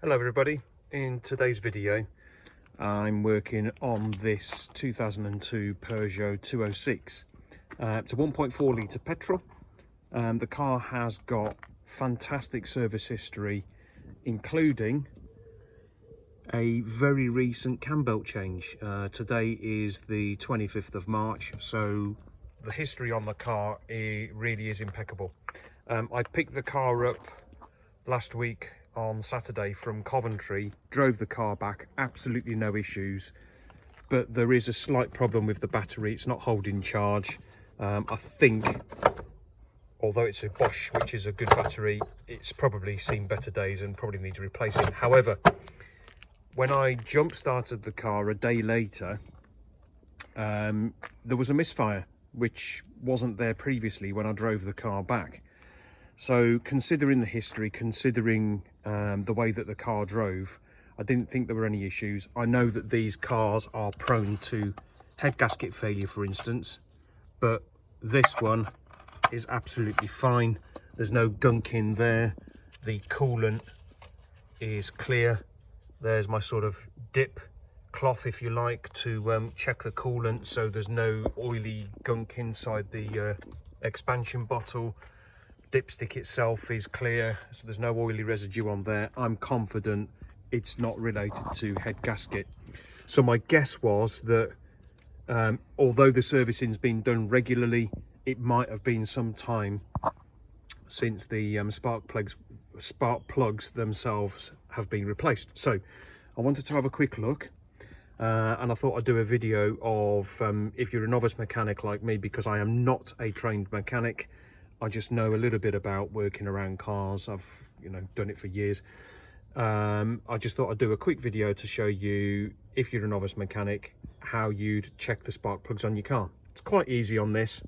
Hello everybody, in today's video I'm working on this 2002 Peugeot 206. It's a 1.4 litre petrol. The car has got fantastic service history, including a very recent cam belt change. Today is the 25th of March, so the history on the car really is impeccable. I picked the car up last week on Saturday from Coventry, drove the car back, absolutely no issues, but there is a slight problem with the battery. It's not holding charge. I think, although it's a Bosch, which is a good battery, it's probably seen better days and probably needs replacing. However, when I jump started the car a day later, there was a misfire which wasn't there previously when I drove the car back. So considering the history, considering the way that the car drove, I didn't think there were any issues. I know that these cars are prone to head gasket failure, for instance, but this one is absolutely fine. There's no gunk in there. The coolant is clear. There's my sort of dip cloth, if you like, to check the coolant, so there's no oily gunk inside the expansion bottle. Dipstick itself is clear, so there's no oily residue on there. I'm confident it's not related to head gasket. So my guess was that although the servicing's been done regularly, it might have been some time since the spark plugs themselves have been replaced. So I wanted to have a quick look, and I thought I'd do a video of if you're a novice mechanic like me, because I am not a trained mechanic. I just know a little bit about working around cars. I've done it for years. I just thought I'd do a quick video to show you, if you're a novice mechanic, how you'd check the spark plugs on your car. It's quite easy on this.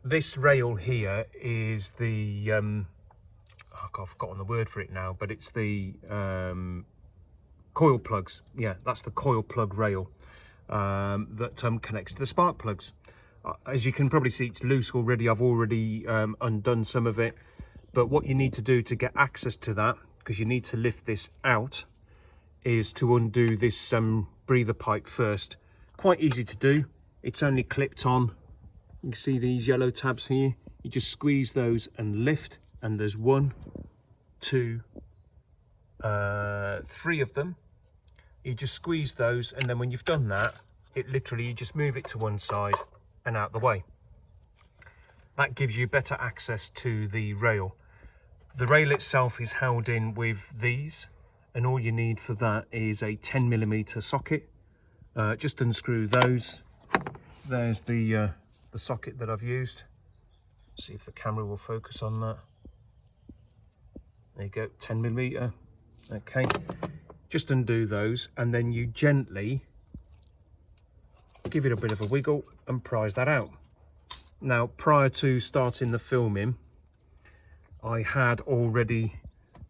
This rail here is the I've forgotten the word for it now, but it's the coil plugs. Yeah, that's the coil plug rail that connects to the spark plugs. As you can probably see, it's loose already. I've already undone some of it, but what you need to do to get access to that, because you need to lift this out, is to undo this breather pipe first. Quite easy to do. It's only clipped on. You can see these yellow tabs here. You just squeeze those and lift, and there's 1, 2, 3 of them. You just squeeze those, and then when you've done that, you just move it to one side and out the way. That gives you better access to the rail. The rail itself is held in with these, and all you need for that is a 10mm socket. Just unscrew those. There's the socket that I've used. See if the camera will focus on that. There you go, 10mm. Okay, just undo those, and then you gently give it a bit of a wiggle and prise that out. Now, prior to starting the filming, I had already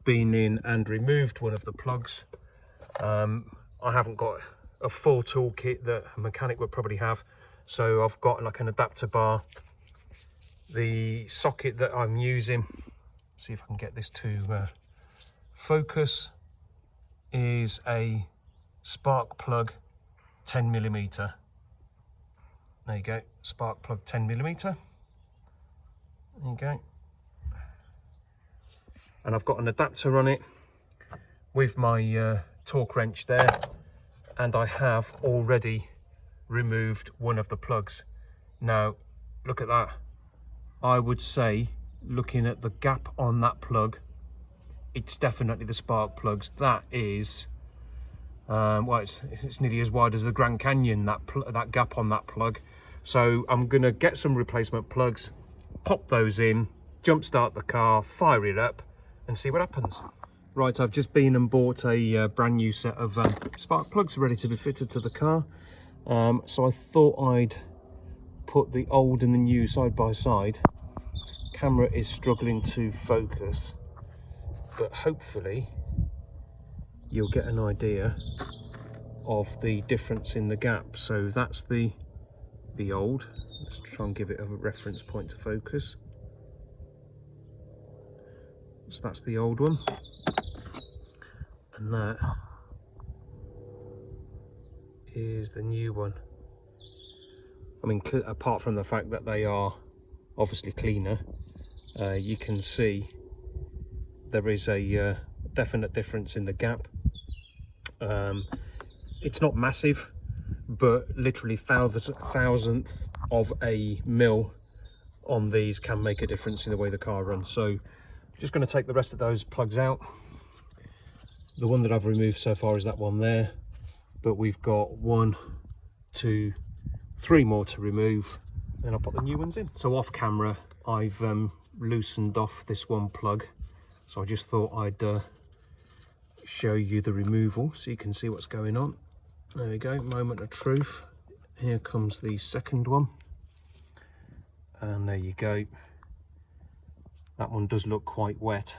been in and removed one of the plugs. I haven't got a full toolkit that a mechanic would probably have, so I've got like an adapter bar. The socket that I'm using, see if I can get this to focus, is a spark plug 10mm. There you go, spark plug 10mm. There you go. And I've got an adapter on it with my torque wrench there, and I have already removed one of the plugs. Now, look at that. I would say, looking at the gap on that plug, it's definitely the spark plugs. That is, well, it's nearly as wide as the Grand Canyon, that gap on that plug. So I'm going to get some replacement plugs, pop those in, jump start the car, fire it up, and see what happens. Right, I've just been and bought a brand new set of spark plugs ready to be fitted to the car. So I thought I'd put the old and the new side by side. Camera is struggling to focus, but hopefully you'll get an idea of the difference in the gap. So that's the old. Let's try and give it a reference point to focus. It's So that's the old one, and that is the new one. I mean, apart from the fact that they are obviously cleaner, you can see there is a definite difference in the gap. It's not massive, but literally thousandth of a mil on these can make a difference in the way the car runs. So I'm just going to take the rest of those plugs out. The one that I've removed so far is that one there, but we've got 1, 2, 3 more to remove, and I'll put the new ones in. So off camera I've loosened off this one plug, so I just thought I'd show you the removal so you can see what's going on. There we go, moment of truth. Here comes the second one, and there you go. That one does look quite wet,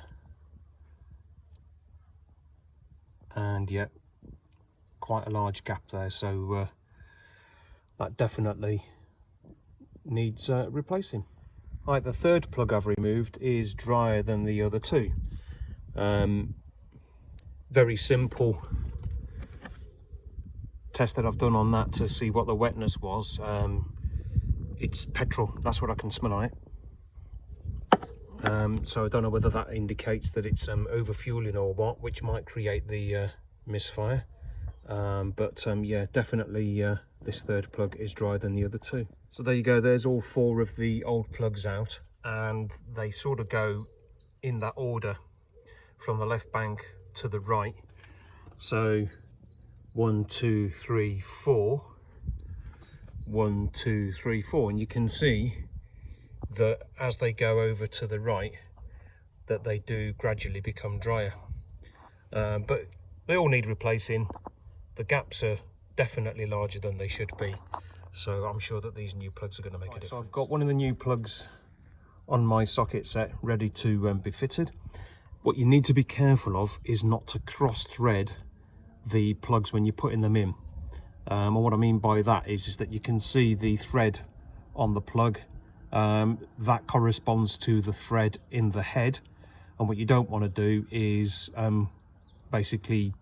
and yeah, quite a large gap there, so that definitely needs replacing. Right, the third plug I've removed is drier than the other two. Very simple test that I've done on that to see what the wetness was. It's petrol, that's what I can smell on it. So I don't know whether that indicates that it's over fueling or what, which might create the misfire. But yeah, definitely this third plug is drier than the other two. So there you go, there's all 4 of the old plugs out, and they sort of go in that order from the left bank to the right. So 1, 2, 3, 4, 1, 2, 3, 4, and you can see that as they go over to the right that they do gradually become drier, but they all need replacing. The gaps are definitely larger than they should be, so I'm sure that these new plugs are going to make a difference. So I've got one of the new plugs on my socket set ready to be fitted. What you need to be careful of is not to cross thread the plugs when you're putting them in. And what I mean by that is that you can see the thread on the plug, that corresponds to the thread in the head, and what you don't want to do is basically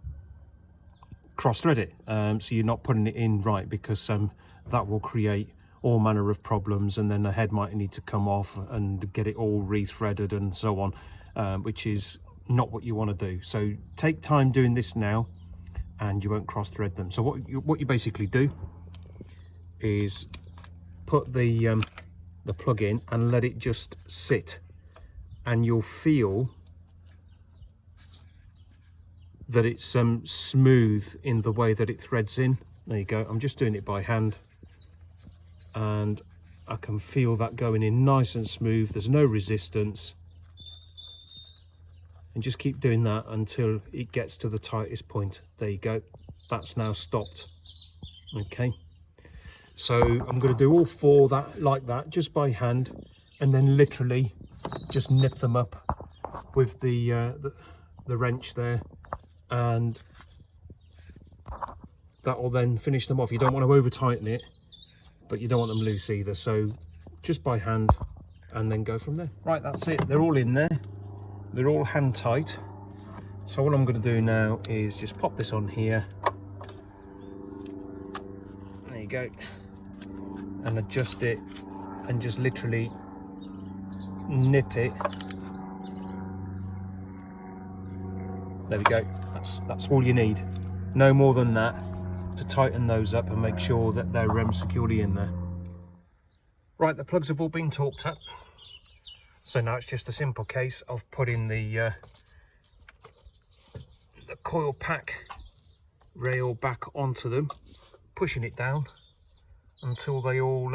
cross thread it, so you're not putting it in right, because that will create all manner of problems, and then the head might need to come off and get it all re-threaded and so on, which is not what you want to do. So take time doing this now and you won't cross thread them. So what you basically do is put the plug in and let it just sit, and you'll feel that it's smooth in the way that it threads in. There you go, I'm just doing it by hand, and I can feel that going in nice and smooth. There's no resistance, and just keep doing that until it gets to the tightest point. There you go, that's now stopped. Okay, so I'm going to do all 4 like that, just by hand, and then literally just nip them up with the wrench there, and that will then finish them off. You don't want to over tighten it, but you don't want them loose either, so just by hand and then go from there. Right, that's it, they're all in there, they're all hand tight. So what I'm going to do now is just pop this on here, there you go, and adjust it, and just literally nip it. There we go, that's all you need, no more than that, to tighten those up and make sure that they're securely in there. Right, the plugs have all been torqued up, so now it's just a simple case of putting the coil pack rail back onto them, pushing it down until they all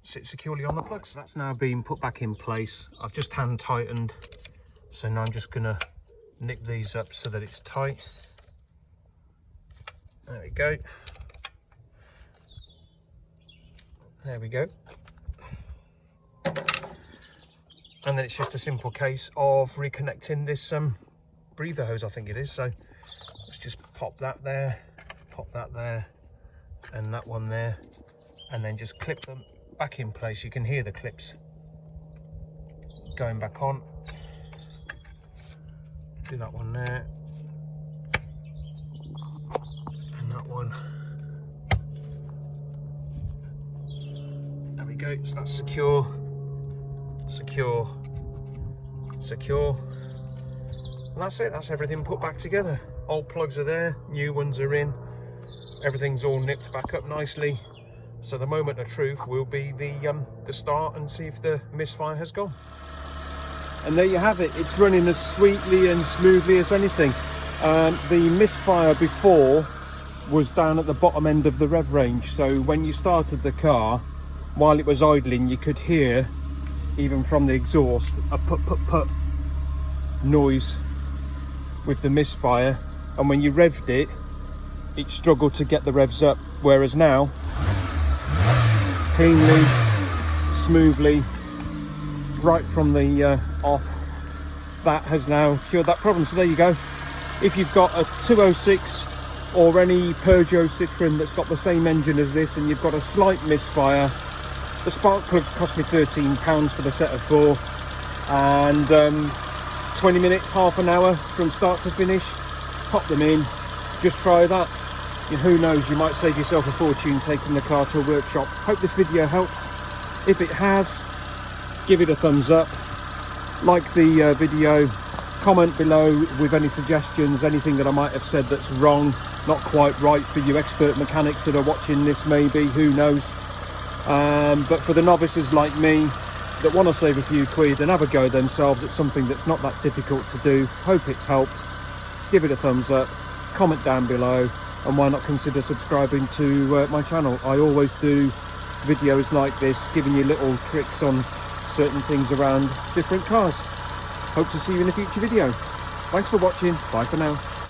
sit securely on the plugs. So that's now been put back in place. I've just hand tightened, so now I'm just going to nip these up so that it's tight. There we go. There we go. And then it's just a simple case of reconnecting this breather hose, I think it is. So let's just pop that there, and that one there, and then just clip them back in place. You can hear the clips going back on. Do that one there. And that one. There we go, so that's secure, secure, secure. And that's it, that's everything put back together. Old plugs are there, new ones are in. Everything's all nipped back up nicely. So the moment of truth will be the start and see if the misfire has gone. And there you have it, it's running as sweetly and smoothly as anything. The misfire before was down at the bottom end of the rev range, so when you started the car, while it was idling, you could hear, even from the exhaust, a put noise with the misfire, and when you revved it, it struggled to get the revs up, whereas now, cleanly, smoothly, right from the off, that has now cured that problem. So there you go. If you've got a 206 or any Peugeot Citroën that's got the same engine as this and you've got a slight misfire, the spark plugs cost me £13 for the set of 4, and 20 minutes, half an hour from start to finish. Pop them in, just try that. Who knows, you might save yourself a fortune taking the car to a workshop. Hope this video helps. If it has, give it a thumbs up, like the video, comment below with any suggestions, anything that I might have said that's wrong, not quite right for you expert mechanics that are watching this maybe, who knows. But for the novices like me that want to save a few quid and have a go themselves at something that's not that difficult to do, hope it's helped. Give it a thumbs up, comment down below, and why not consider subscribing to my channel. I always do videos like this, giving you little tricks on certain things around different cars. Hope to see you in a future video. Thanks for watching, bye for now.